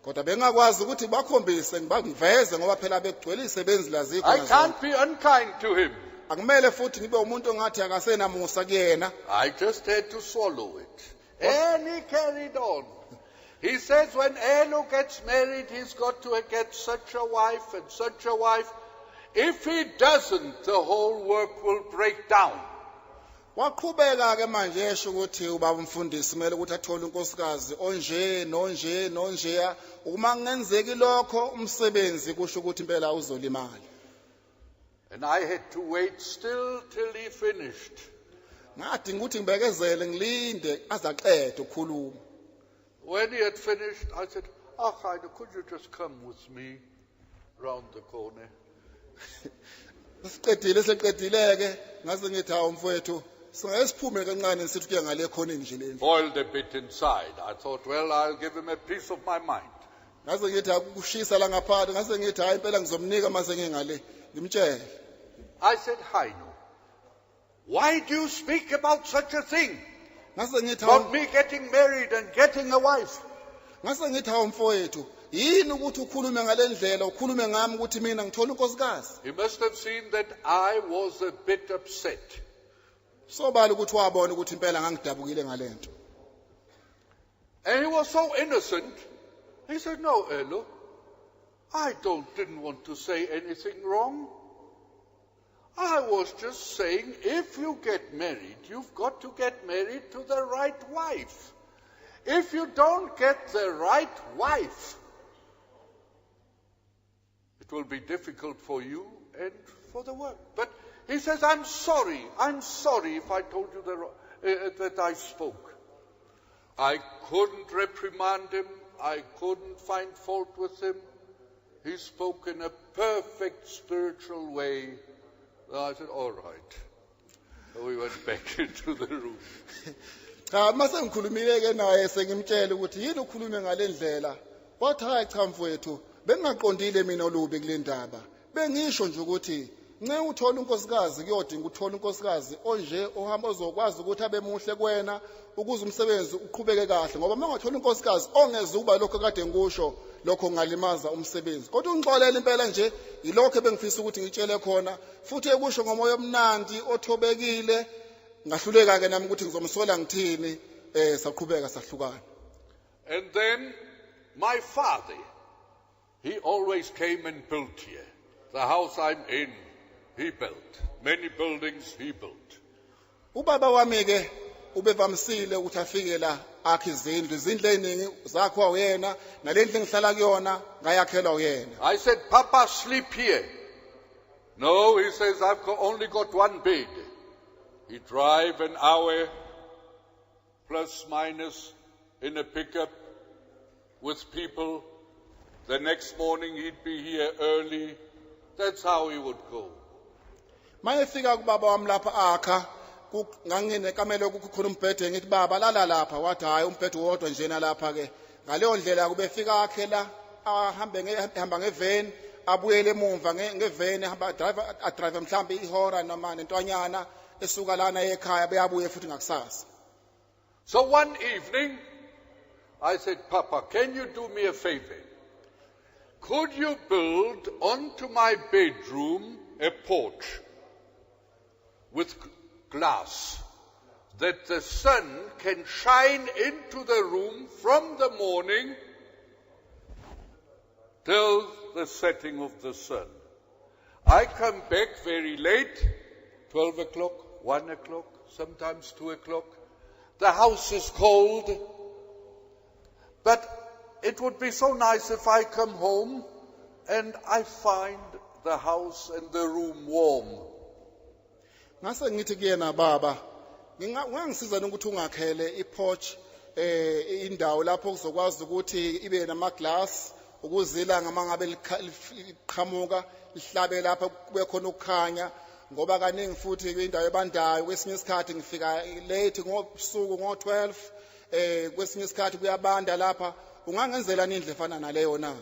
Kodwa bengakwazi ukuthi bakhombise ngiveze ngoba phela begcwele isebenzi lazikho. I can't be unkind to him. Akumele futhi ngibe umuntu ongathi akasenamusa kuyena. I just had to swallow it. And he carried on. He says when Erlo gets married, he's got to get such a wife and such a wife. If he doesn't, the whole work will break down. Waqhubeka ke manje esho ukuthi ubaba umfundisi kumele ukuthi athole unkosikazi onje nonje uma ngenzeki lokho umsebenzi kusho ukuthi impela uzolimala. And I had to wait still till he finished. Ngathi ukuthi ngibekezele ngilinde azaqede ukukhuluma. When he had finished, I said, Heino, could you just come with me round the corner? Seqedile ngase ngithi hawo mfowethu singesiphume kancane sithi kuya ngale khona nje lendlu. Boiled a bit inside. I thought, well, I'll give him a piece of my mind. Ngase ngithi akushisa la ngaphandle ngase ngithi hayi impela ngizomnika mase ngingale ngimtshele. I said, Heino, why do you speak about such a thing? About me getting married and getting a wife. Ngase ngithi hawo mfowethu yini ukuthi ukhulume ngalendlela ukhulume ngami ukuthi mina ngithola unkosikazi. He must have seen that I was a bit upset. Sobala ukuthi wabona ukuthi impela ngangidabukile ngalento. And he was so innocent. He said, no, Erlo, I didn't want to say anything wrong. I was just saying, if you get married, you've got to get married to the right wife. If you don't get the right wife, it will be difficult for you and for the work. But he says, I'm sorry if I told you that I spoke. I couldn't reprimand him. I couldn't find fault with him. He spoke in a perfect spiritual way. I said, all right. So we went back into the room. Mase ngikhulumile ke naye sengimtshela ukuthi yini ukhulume ngalendlela. Wathi hayi cha mfowethu bengaqondile mina olubi kule ndaba. Bengisho nje ukuthi nce uthola unkosikazi kuyodinga uthola unkosikazi onje ohamba ozokwazi ukuthi abe muhle kuwena ukuze umsebenzi uqhubeke kahle ngoba mangathola unkosikazi ongeze ukuba lokho kade ngisho lokho ngalimaza umsebenzi. Kodwa ungixolela impela nje yilokho bengifisa ukuthi ngitshele khona futhi ekusho ngomoya omnandi othobekile ngahluleka ke nami ukuthi ngizomsola ngithini saqhubeka sahlukana. And then my father, he always came and built here. The house I'm in, he built. Many buildings he built. Ubaba wami ke ubevamsile ukuthi afike la akhe izindlu eziningi zakho uyena nalendlu engihlala kuyona ngayakhelwa uyena. I said, Papa, sleep here. No, he says, I've only got one bed. He drive an hour plus minus, in a pickup with people. The next morning he'd be here early. That's how he would go. mayefika kubaba wami lapha akha nganginekamelo kukhona umbhede ngithi baba lala lapha wathi hayi umbhede wodwa njena lapha ke ngaleyo ndlela kube fika akhe la ahamba ngeveni abuyele emumva ngeveni adrive mhlambe ihora noma nentwanyana esuka lana ekhaya beyabuye futhi ngakusasa. So one evening I said, Papa, can you do me a favor? Could you build onto my bedroom a porch with glass that the sun can shine into the room from the morning till the setting of the sun? I come back very late, 12 o'clock, 1 o'clock, sometimes 2 o'clock. The house is cold, but it would be so nice if I come home and I find the house and the room warm. Ngase ngithi kuyena baba ngangisiza ukuthi ungakhele iporch indawo lapho kuzokwazi ukuthi ibe namaglass ukuzila ngamangabe liqhamuka lihlabe lapha kube khona ukukhanya ngoba kaningi futhi kwindawo ebandayo kwesinye isikhathi ngifika late ngobusuku ngo12 kwesinye isikhathi kuyabanda lapha ungangenzela indle efana naleyo na?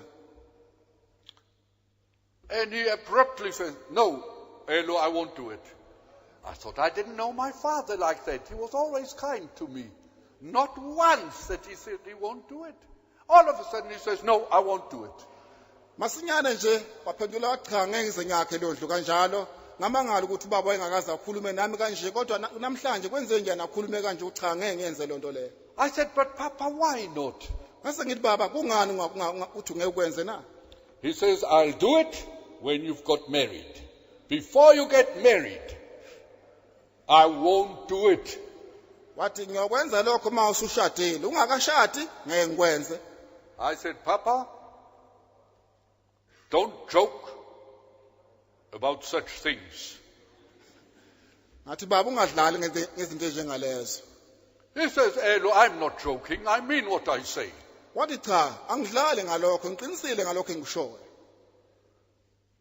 And he abruptly said, no, Erlo, I won't do it. I thought I didn't know my father like that. He was always kind to me. Not once that he said he won't do it. All of a sudden he says, no, I won't do it. Masinyane nje waphendula wathi cha ngeke ngize ngakhe lo ndlu kanjalo ngamangala ukuthi ubaba wayengakaza akhulume nami kanje kodwa namhlanje kwenze njani akhulume kanje ucha ngeke ngiyenze lo nto leyo. I said, but Papa, why not? Ngase ngithi baba kungani uthi ngeke ukwenze na? He says, I'll do it when you've got married. Before you get married, I won't do it. Wathi ngiyokwenza lokho uma usushadile ungakashadi ngeke ngikwenze. I said, Papa, don't joke about such things. Ngathi baba ungadlali ngezinto ezinjengalezo. He says, Erlo, I'm not joking. I mean what I say. Wathi cha angidlali ngalokho ngiqinisile ngalokho engishoyo.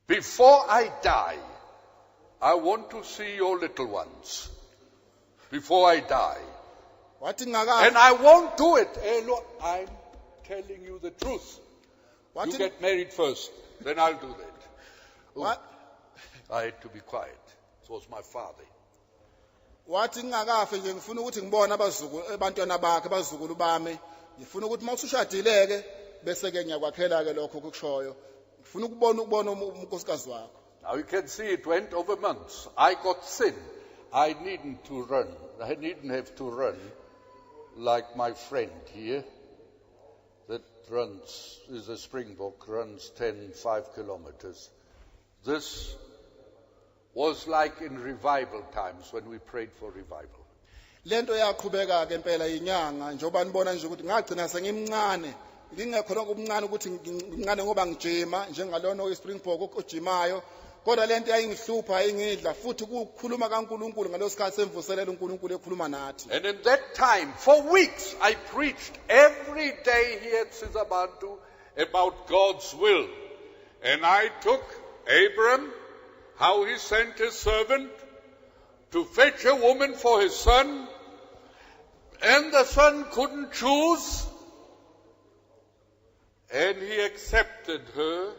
Before I die, I want to see your little ones. Before I die. Wathi And ngakafa I won't do it. Erlo, I'm telling you the truth. You wathi get married first, then I'll do that. What? I had to be quiet. It was my father. wathi ngakafa nje ngifuna ukuthi ngibone abantwana bakhe abazukulu bami ngifuna ukuthi mawusushadileke bese ke ngiyakwakhela ke lokho kukushoyo ngifuna ukubona unkosikazi wakho. Now you can see it went over months. I got thin. I needn't have to run like my friend here that is a Springbok, runs 5 kilometers. This was like in revival times when we prayed for revival. Lento yaqhubeka ke impela inyanga njoba nibona nje ukuthi ngagcina sengimncane ngingekho lokumncane ukuthi ngimncane ngoba ngijima njengalona oyiSpringbok ojimayo kodwa lento yayingihlupha ingidla futhi ukukhuluma kaNkuluNkulu ngalosikhathi semvuselelo uNkulunkulu ekhuluma nathi. And in that time, for weeks, I preached every day here at Sizabantu about God's will. And I took Abram, how he sent his servant to fetch a woman for his son, and the son couldn't choose, and he accepted her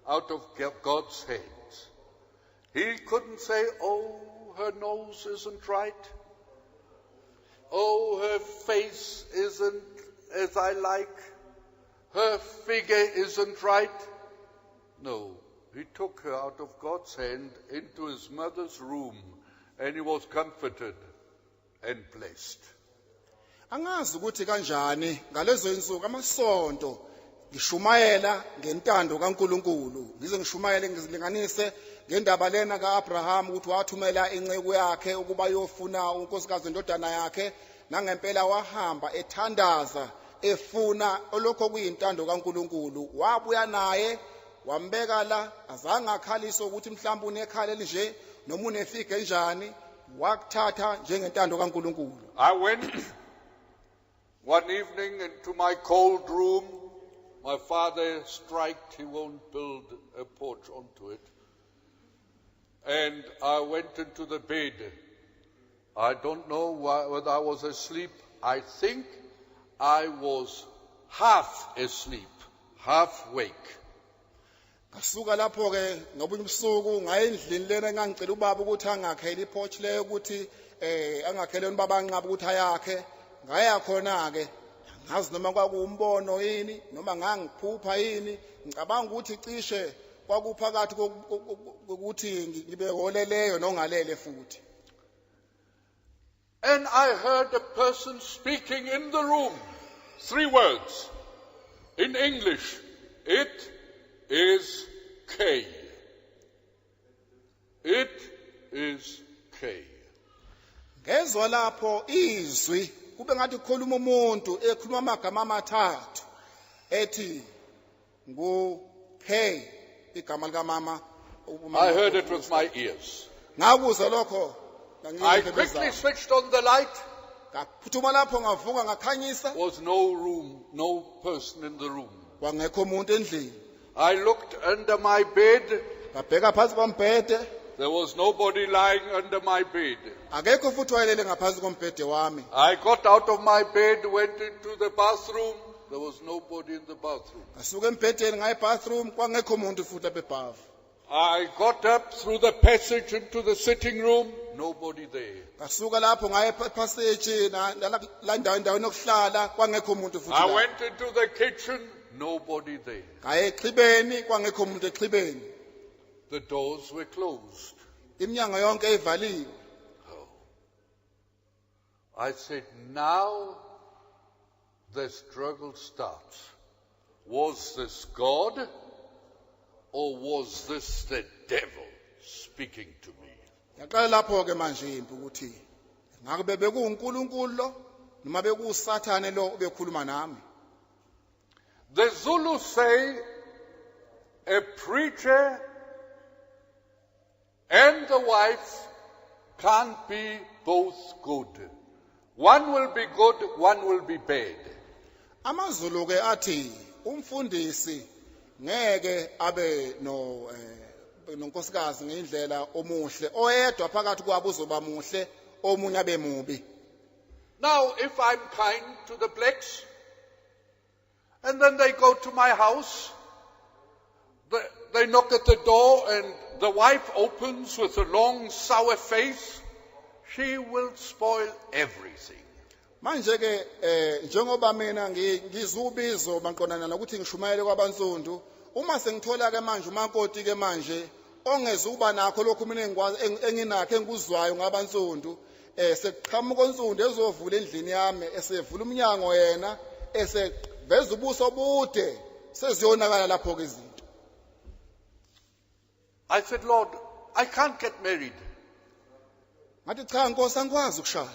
out of God's hands. He couldn't say, oh, her nose isn't right. Oh, her face isn't as I like. Her figure isn't right. No, he took her out of God's hand into his mother's room, and he was comforted and blessed. Angazi ukuthi kanjani ngalezo insuku amasonto ngishumayela ngentando kaNkuluNkulu ngize ngishumayele ngizilinganise ngendaba lena kaAbraham ukuthi wathumela inceku yakhe ukuba yofuna unkosikazi endodana yakhe nangempela wahamba ethandaza efuna olokho kuyintando kaNkuluNkulu wabuya naye wambeka la azange akhalise ukuthi mhlawumbe unekhala elinje noma unefike njani wakuthatha njengentando kaNkuluNkulu. I went One evening into my cold room, my father striked, he won't build a porch onto it. And I went into the bed. I don't know whether I was asleep. I think I was half asleep, half wake. Ngasuka lapho ke ngobunye ubusuku ngaye endlini lena engangicela ubaba ukuthi angakhele iporch leyo ukuthi angakhele ubaba anqaba ukuthi ayakhe ngaya khona ke ngazi noma kwakuumbono yini noma ngangiphupha yini ngicabanga ukuthi cishe kwakuphakathi ukuthi ngibe holeleyo nongalele futhi. And I heard a person speaking in the room, 3 words in English. It is K. It is K. Ngezwa lapho izwi kube ngathi kukhuluma umuntu ekhuluma amagama amathathu ethi ngu K igama lika mama. I heard it with my ears. Ngakuzwa lokho. I quickly switched on the light. Ngaphuthuma lapho ngavuka ngakhanyisa. Was no room, no person in the room. Kwangekho umuntu endlini. I looked under my bed. Ngabheka phansi kombhede. There was nobody lying under my bed. Akekho futhi wayelele ngaphansi kombhede wami. I got out of my bed, went into the bathroom. There was nobody in the bathroom. Ngasuka embhedeni ngaya bathroom kwangekho umuntu futhi ebebavu. I got up through the passage into the sitting room. Nobody there. Ngasuka lapho ngaya passage la ndawo yokuhlala kwangekho umuntu futhi. I went into the kitchen. Nobody there. Ngaya exhibeni kwangekho umuntu exhibeni. The doors were closed. Iminyango yonke ivaliwe. Oh. I said, now the struggle starts. Was this God or was this the devil speaking to me? Yaqala lapho ke manje impi ukuthi ngabe bekuuNkulunkulu lo noma bekuuSathane lo obekhuluma nami. The Zulu say a preacher and the wife can't be both good. One will be good, one will be bad. AmaZulu ke athi umfundisi ngeke abe nonkosikazi ngendlela omuhle oyedwa phakathi kwabo uzoba muhle omunye abe mubi. Now if I'm kind to the blacks and then they go to my house, they knock at the door and the wife opens with a long sour face, she will spoil everything. Manje ke njengoba mina ngizubizo maqondana nokuthi ngishumayele kwabansundu uma sengithola ke manje umakoti ke manje ongezuba nakho lokhu mina enginakho engikuzwayo ngabansundu sekuqhamuka onsundu ezovula endlini yami esevula umnyango yena eseveza ubuso bude seziyonakala lapho ke izinto. I said, Lord, I can't get married. Ngathi cha Nkosi angikwazi ukushada.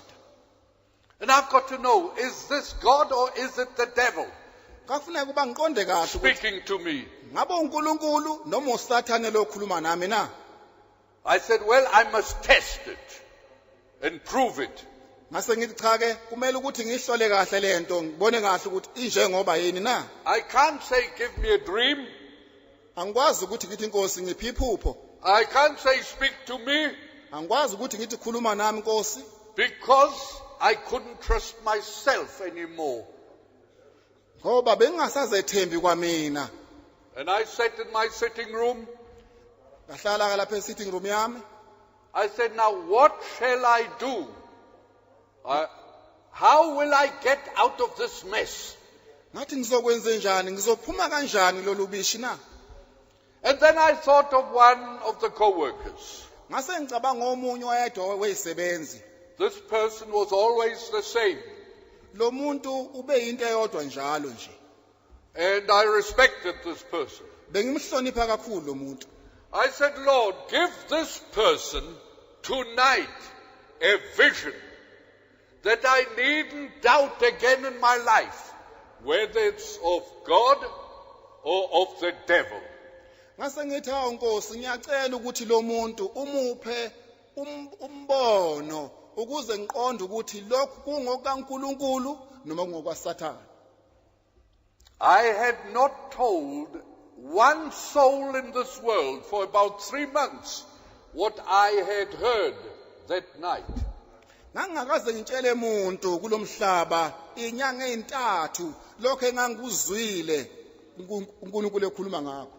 And I've got to know, is this God or is it the devil Kakufuneka uba ngiqonde kahle ukuthi speaking to me? ngabe uNkulunkulu noma uSathane lo okhuluma nami na? I said, well, I must test it and prove it. Ngase ngithi cha ke kumele ukuthi ngihlole kahle lento ngibone kahle ukuthi injengoba yini na. I can't say, give me a dream. Angikwazi ukuthi ngithi Nkosi ngiphi iphupho. I can't say, speak to me, Angikwazi ukuthi ngithi khuluma nami Nkosi because I couldn't trust myself anymore. ngoba bengingasazethembi kwamina. And I sat in my sitting room. Ngahlala lapha e-sitting room yami. I said, now what shall I do? How will I get out of this mess? Ngathi ngizokwenza njani ngizophuma kanjani lolu bishi na? And then I thought of one of the co-workers. Ngase ngicabanga omunye oyedwa weyisebenzi. This person was always the same. Lo muntu ube into eyodwa njalo nje. And I respected this person. Bengimhlonipha kakhulu lo muntu. I said, Lord, give this person tonight a vision that I needn't doubt again in my life, whether it's of God or of the devil. Ngase ngithi hawu Nkosi ngiyacela ukuthi lo muntu umuphe umbono ukuze ngiqonde ukuthi lokhu kungokaNkulunkulu noma kungokwaSathane. I had not told one soul in this world for about 3 months what I had heard that night. Ngangakaze ngitshele umuntu kulomhlaba inyanga ezintathu lokho engangikuzwile uNkulunkulu ekhuluma ngakho.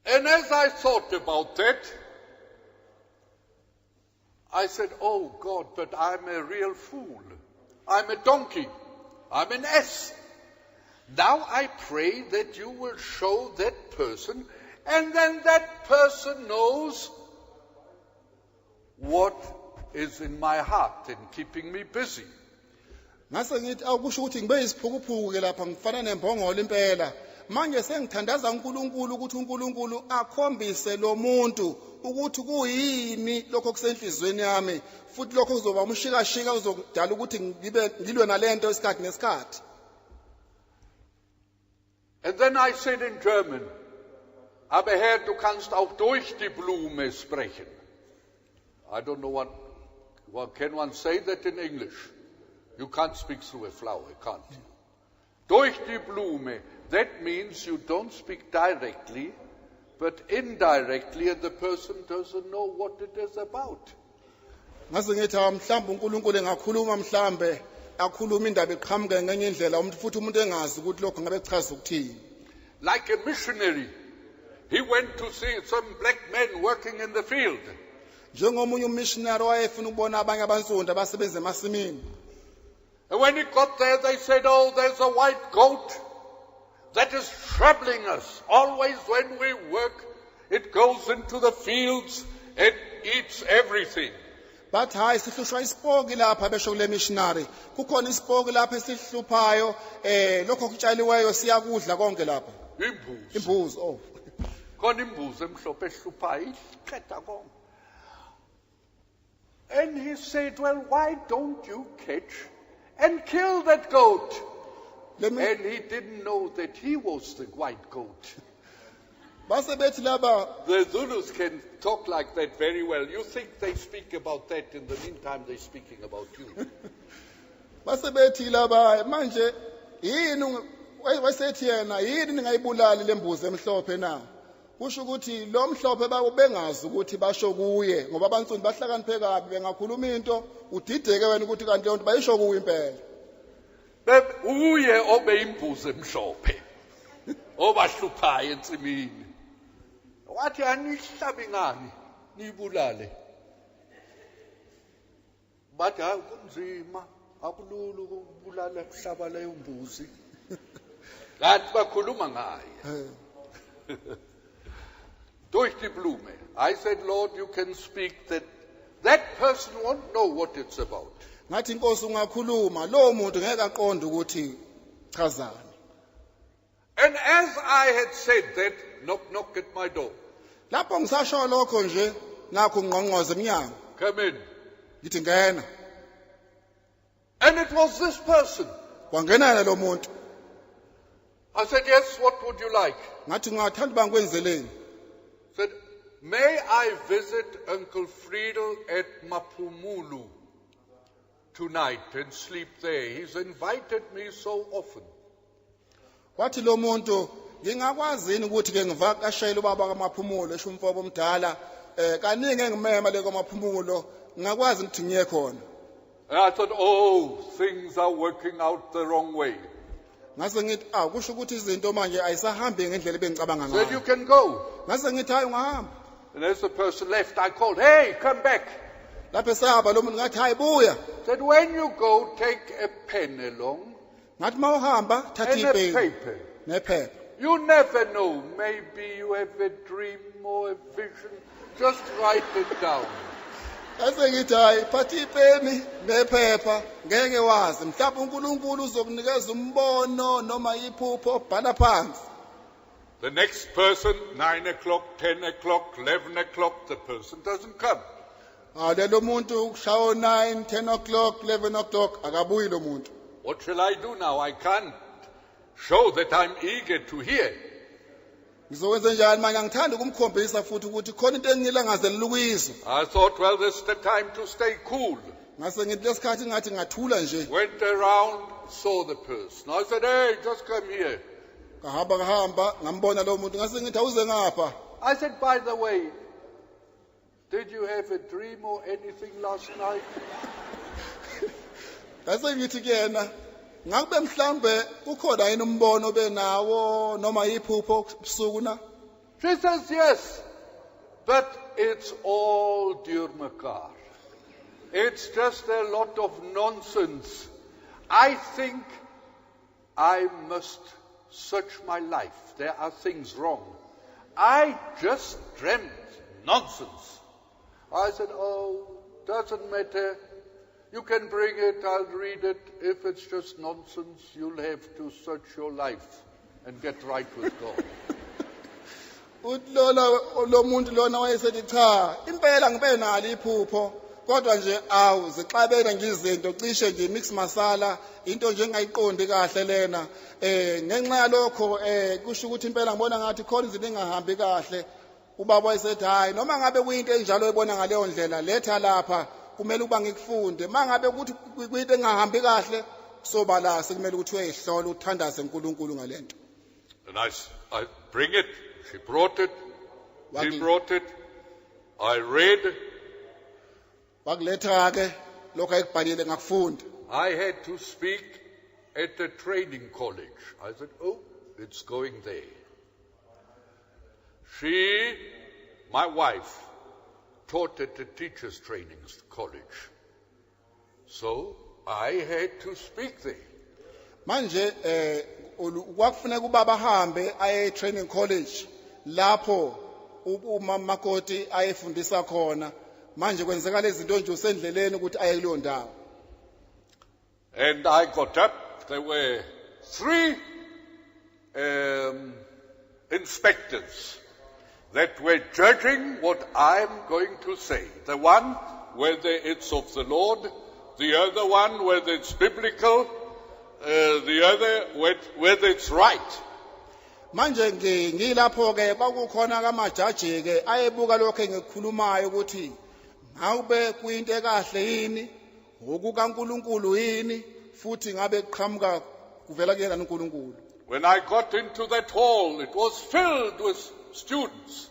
And as I thought about that, I said, oh God, but I'm a real fool. I'm a donkey. I'm an ass. Now I pray that you will show that person, and then that person knows what is in my heart and keeping me busy. Ngase ngithi akusho ukuthi ngibe isiphukuphuku ke lapha ngifana nembongolo impela. Manje sengithandaza uNkulunkulu ukuthi uNkulunkulu akhombise lo muntu ukuthi kuyini lokho kusenhlizweni yami futhi lokho kuzoba umshikashika uzodala ukuthi ngilwe nalento isikhathi nesikhathi. And then I said in German, aber Herr, du kannst auch durch die Blume sprechen. I don't know what can one say that in English? You can't speak through a flower, can't you? Durch die Blume, that means you don't speak directly, but indirectly, and the person doesn't know what it is about. Ngase ngithi mhlawumbe uNkulunkulu engakhuluma mhlawumbe akhuluma indaba eqhamuke ngenye indlela umuntu futhi umuntu engazi ukuthi lokho ngabe kuchaza ukuthini. Like a missionary, he went to see some black men working in the field. Njengomunye umissionary wayefuna ukubona abanye abansundu abasebenza emasimini. And when he got there, they said, oh, there's a white goat that is troubling us. Always when we work, it goes into the fields and eats everything. But hayi sihlushwa isipoki lapha besho kule missionary. Kukhona isipoki lapha esihluphayo lokho kutshaliweyo siyakudla konke lapha. Imbuzi. Oh. Khona imbuzi emhlophe ehluphayo iqeda konke. And he said, well, why don't you catch and kill that goat? And he didn't know that he was the white goat. The Zulus can talk like that very well. You think they speak about that, in the meantime they're speaking about you. Basebethi laba manje yini wasethi yena yini ningayibulali lembuzi emhlophe na? Kusho ukuthi lo mhlophe bengazi ukuthi basho kuye ngoba abansundu bahlakaniphe kabi bengakhuluma into udideke wena ukuthi kanti le nto bayisho kuye impela. Uye obe imbuzi emhlophe obahluphayo ensimini. Wathi anihlabi ngani nibulale. Bathi hayi kunzima akululu ukubulala kuhlaba leyo mbuzi. Kanti bakhuluma ngaye. Durch die Blume. I said, Lord, you can speak that person won't know what it's about. Ngathi Nkosi ungakhuluma lo muntu ngeke aqonde ukuthi chazani. And as I had said that, knock at my door. Lapho ngisasho lokho nje ngakho ngqongqoze emnyango. Come in. Ngithi ngena. And it was this person. Wangena lo muntu. I said, yes, what would you like? Ngathi ngathanda bangikwenzeleni. Said, may I visit Uncle Friedel at Mapumulu tonight and sleep there? He's invited me so often. Wathi lo muntu ngingakwazini ukuthi ke ngivakashele ubaba kaMaphumulo esho umfowabo omdala kaningi engimema le kaMaphumulo ngakwazi ukuthi ngiye khona. And I thought, oh, things are working out the wrong way. Ngase ngithi kusho ukuthi izinto manje ayisahambi ngendlela ebengicabanga ngayo. Said you can go. Ngase ngithi hayi ungahamba. And as the person left, I called, hey, come back. Lapho esahamba lo muntu ngathi hayi buya. Said when you go, take a pen along. Ngathi mawuhamba thatha ipeni paper. nephepha. You never know. Maybe you have a dream or a vision. Just write it down. Ase ngithi hayi phatha ipeni nephepha ngeke wazi mhlawumbe uNkulunkulu uzokunikeza umbono noma iphupho bhala phansi. The next person, 9 o'clock, 10 o'clock, 11 o'clock, the person doesn't come. Lelo muntu kushawo 9, 10 o'clock, 11 o'clock akabuyi lo muntu. What shall I do now? I can't show that I'm eager to hear. ngizokwenza njani manje angithandi ukumkhombisa futhi ukuthi khona into engilangazelela ukuyizwa I thought, well, this is the time to stay cool. ngase ngithi lesikhathi ngathi ngathula nje Went around, saw the person. I said, hey, just come here. kahamba ngambona lo muntu ngase ngithi awuze ngapha I said, by the way, did you have a dream or anything last night? ngase ngithi kuyena ngakube mhlambe ukhona yini umbono benawo noma iphupho busuku na She says, yes, but it's all deurmekaar. It's just a lot of nonsense. I think I must search my life. There are things wrong. I just dreamt nonsense. I said, oh, doesn't matter. You can bring it, I'll read it. If it's just nonsense, you'll have to search your life and get right with God. utlola lo muntu lona wayesethi cha impela ngibe nalo iphupho kodwa nje awu zixabene ngizinto cishe nje mix masala into nje engayiqondi kahle lena ngenxa yalokho kusho ukuthi impela ngibona ngathi khona izinto engahambi kahle ubaba wayesethi hayi noma ngabe kuyinto enjalo ebona ngaleyo ndlela letha lapha kumele ukuba ngikufunde mangabe ukuthi kuyinto engahambi kahle soba la sekumele ukuthi uyehlola uthandaze uNkulunkulu ngalento And I bring it. She brought it. He brought it. I read. wakuletha ke lokho ayikubhalile ngakufunda I had to speak at the training college. I said, oh, it's going there. She, my wife, taught at the teachers' training college. So I had to speak there. manje kwakufuneka ubaba ahambe aye training college lapho uMamakoti ayefundisa khona manje kwenzeka lezi zinto nje usendleleni ukuthi aye kuleyo ndawo And I got up. There were 3 inspectors that were judging what I'm going to say. The one, whether it's of the Lord. The other one, whether it's biblical. The other, whether it's right. manje ngilapho ke kwakukhona kamajaji ke ayebuka lokho engikukhulumayo ukuthi ngawube kuyinto ekahle yini okukaNkuluNkulu yini futhi ngabe kuqhamuka kuvela kuyena uNkulunkulu When I got into that hall, it was filled with students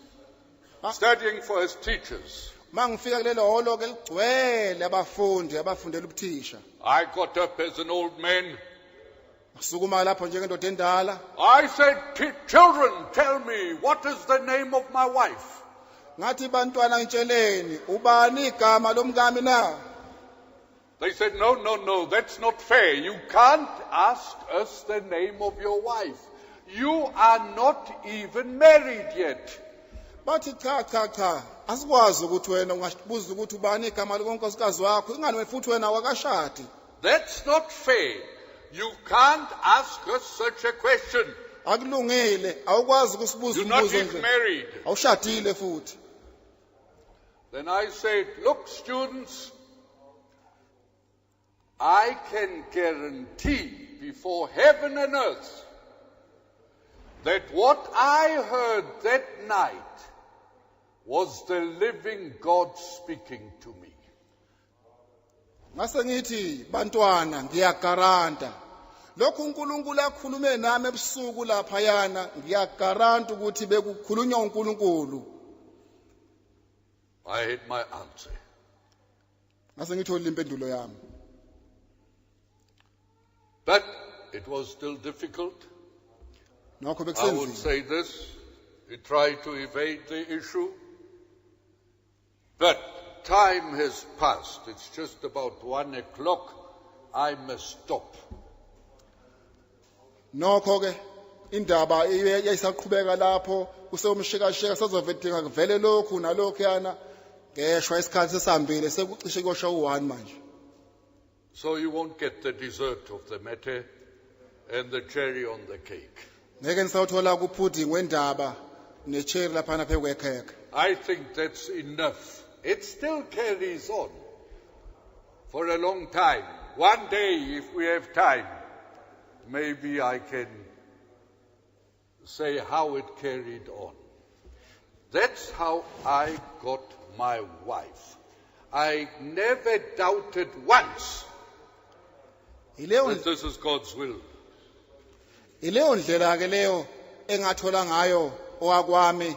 studying for as teachers. mangifika kulelo holo ke ligcwele abafundi abafundela ubuthisha I got up as an old man. ngisukuma lapho njengendoda endala I said, children, tell me, what is the name of my wife? ngathi bantwana ngitsheleni ubani igama lomkami na They said, no, that's not fair. You can't ask us the name of your wife. You are not even married yet. bathi cha asikwazi ukuthi wena ungabuza ukuthi ubani igama likankosikazi wakho ingani futhi wena wakashadi That's not fair. You can't ask us such a question. akulungile awukwazi ukusibuza You're not umbuzo even nje married. awushadile futhi Then I said, look, students, I can guarantee before heaven and earth that what I heard that night was the living God speaking to me. ngase ngithi bantwana ngiyagaranta lokhu uNkulunkulu akhulume nami ebusuku lapha yana ngiyagaranta ukuthi bekukhulunywa uNkulunkulu I had my answer. ngase ngithola impendulo yami But it was still difficult. nokho I would bekusenzima say this. We tried to evade the issue. But time has passed. It's just about 1 o'clock. I must stop. nokho ke indaba yayisaqhubeka lapho kusewumshikashika sazovedinga kuvele lokhu nalokhu yana ngeshwa isikhathi sesihambile sekucishe kosha u1 manje So you won't get the dessert of the matter and the cherry on the cake. ngeke nisawuthola kupudding wendaba necherry lapha naphe kwekhekhe I think that's enough. It still carries on for a long time. One day, if we have time, maybe I can say how it carried on. That's how I got my wife. I never doubted once that this is God's will. Ileyo ndlela ke leyo engathola ngayo owakwami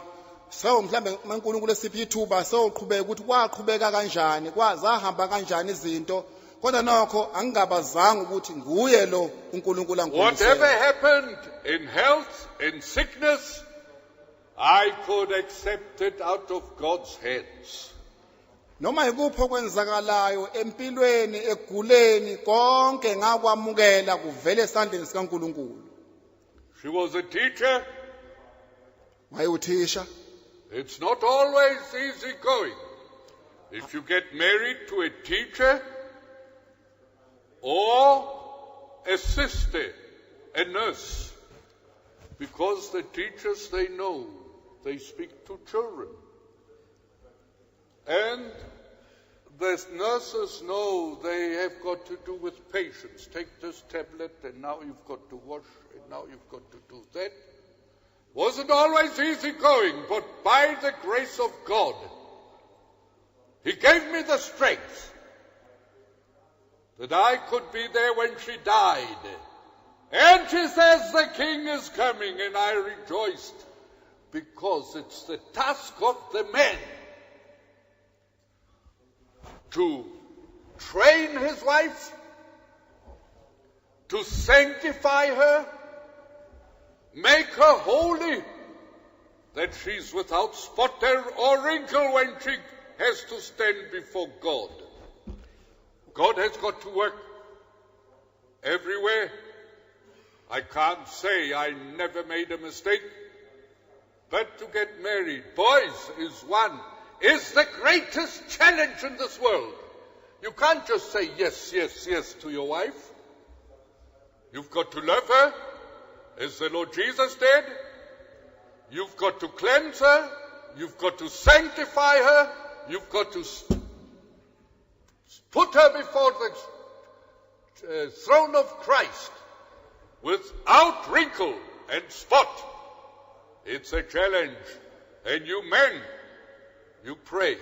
so mhlambe uNkulunkulu esiphi ithuba so uqhubeka ukuthi kwaqhubeka kanjani kwazahamba kanjani izinto kodwa nokho angingabazanga ukuthi nguye lo uNkulunkulu Whatever angikholisela. happened in health, in sickness, I could accept it out of God's hands. Noma ikuphi okwenzakalayo empilweni eguleni konke ngakwamukela kuvele esandleni sikaNkulunkulu. She was a teacher. Wayewuthisha. It's not always easy going. If you get married to a teacher or a sister, a nurse, because the teachers, they know, they speak to children. And the nurses know they have got to do with patients. Take this tablet and now you've got to wash and now you've got to do that. Wasn't always easy going, but by the grace of God, He gave me the strength that I could be there when she died. And she says the king is coming, and I rejoiced because it's the task of the man to train his wife, to sanctify her, make her holy, that she's without spot or wrinkle when she has to stand before God. God has got to work everywhere. I can't say I never made a mistake, but to get married, boys, is the greatest challenge in this world. You can't just say yes, yes, yes to your wife. You've got to love her, as the Lord Jesus did. You've got to cleanse her. You've got to sanctify her. You've got to put her before the throne of Christ without wrinkle and spot. It's a challenge. And you men, you pray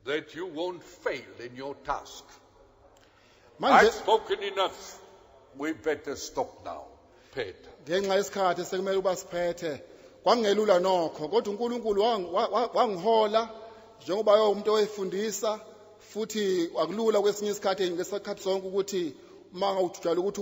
that you won't fail in your task. I've spoken enough. We better stop now. Peter. Ngenxa yesikhathi sekumele uba siphethe kwangelula nokho kodwa uNkulunkulu wangihola njengoba umuntu oyifundisa futhi akulula kwesinye isikhathi ngesikhathi sonke ukuthi uma ngawujala ukuthi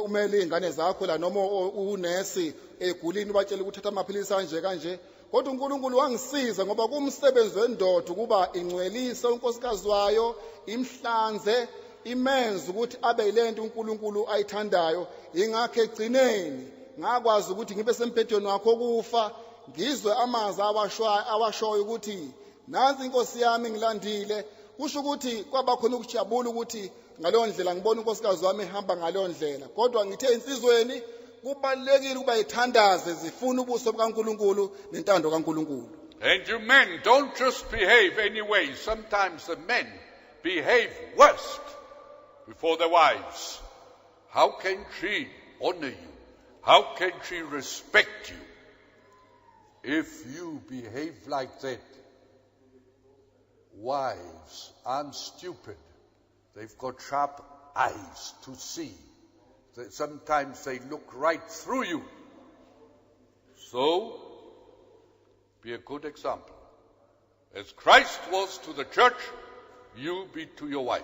umele izingane zakho la noma unesi egulini ubatshela ukuthi thatha amaphilisi kanje kodwa uNkulunkulu wangisiza ngoba kumsebenzi wendoda ukuba ingcwelise unkosikazi wayo imhlanze imenze ukuthi abe yilento uNkulunkulu ayithandayo ingakho egcineni ngakwazi ukuthi ngibe semphethweni wakho okufa ngizwe amazwi awashoyo ukuthi nazi inkosi yami ngilandile kusho ukuthi kwaba khona ukujabula ukuthi ngaleyo ndlela ngibona unkosikazi wami ehamba ngaleyo ndlela kodwa ngithe insizweni kubalekile ukuba ithandaze zifuna ubuso bukaNkulunkulu nentando kaNkulunkulu. And you men don't just behave anyway. Sometimes the men behave worst before their wives. How can she honor you? How can she respect you if you behave like that? Wives aren't stupid. They've got sharp eyes to see. Sometimes they look right through you. So, be a good example. As Christ was to the church, you be to your wife.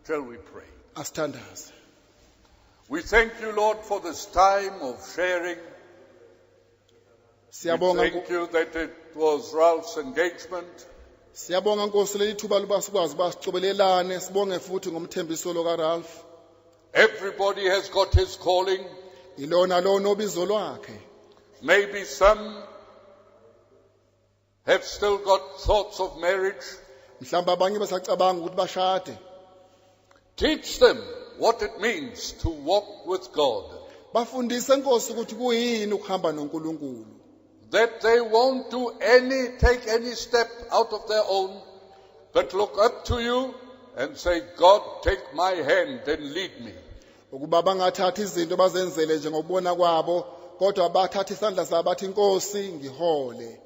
Shall we pray? Asithandaze. We thank you, Lord, for this time of sharing. We thank you that it was Ralph's engagement. Siyabonga Nkosi leli thuba luba sikwazi basicobelelane sibonge futhi ngomthembiso lo kaRalph. Everybody has got his calling. Ilona lo nobizo lwakhe. Maybe some have still got thoughts of marriage. Mhlamba abanye basacabanga ukuthi bashade. Teach them what it means to walk with God. Bafundise Nkosi ukuthi kuyini ukuhamba noNkulunkulu. That they won't take any step out of their own, but look up to you and say, God, take my hand and lead me. Ukuba bangathathi izinto bazenzele nje ngokubona kwabo kodwa bathatha isandla sabo bathi Nkosi ngihole.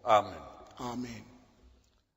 Amen. Amen.